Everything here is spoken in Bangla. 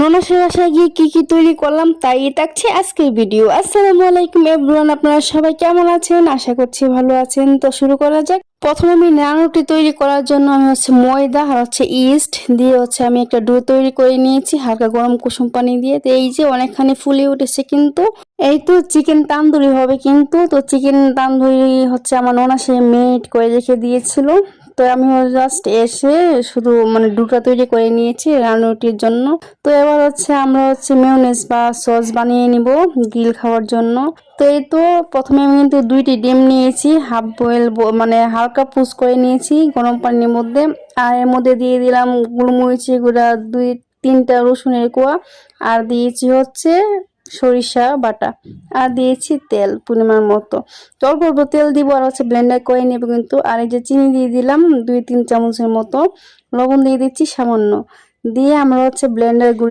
ননাসের বাসায় গিয়ে কি তৈরি করলাম তাই থাকছে আজকের ভিডিও। আসসালামু আলাইকুম এভরিওয়ান, আপনারা সবাই কেমন আছেন? আশা করছি ভালো আছেন। তো শুরু করা যাক। প্রথমে আমি নান রুটি তৈরি করার জন্য আমি ময়দা আর ইস্ট দিয়ে আমি একটা ডো তৈরি করে নিয়েছি হালকা গরম কুসুম পানি দিয়ে। তো এই যে অনেকখানি ফুলে উঠেছে, কিন্তু এই তো চিকেন তান্দুরি হবে। কিন্তু তো চিকেন তান্দুরি আমার ননাসে মেরিনেট করে রেখে দিয়েছিল। তো আমি জাস্ট এসে শুধু ডোটা তৈরি করে নিয়েছি নান রুটির জন্য। তো এবার আমরা মেয়োনেজ বা সস বানিয়ে নিব গ্রিল খাওয়ার জন্য। তো এই তো প্রথমে আমি কিন্তু 2টি ডিম নিয়েছি, হাফ বয়েল হালকা পুষ করে নিয়েছি গরম পানির মধ্যে। আর এর মধ্যে দিয়ে দিলাম গোলমরিচের গুঁড়া, 2-3টা রসুনের কোয়া, আর দিয়েছি সরিষা বাটা, আর দিয়েছি তেল পরিমাণ মতো। তো অল্প অল্প তেল দিব আর ব্লেন্ডার করে নেব কিন্তু। আর এই যে চিনি দিয়ে দিলাম 2-3 চামচের মতো, লবণ দিয়ে দিচ্ছি সামান্য, দিয়ে আমরা ব্লেন্ডার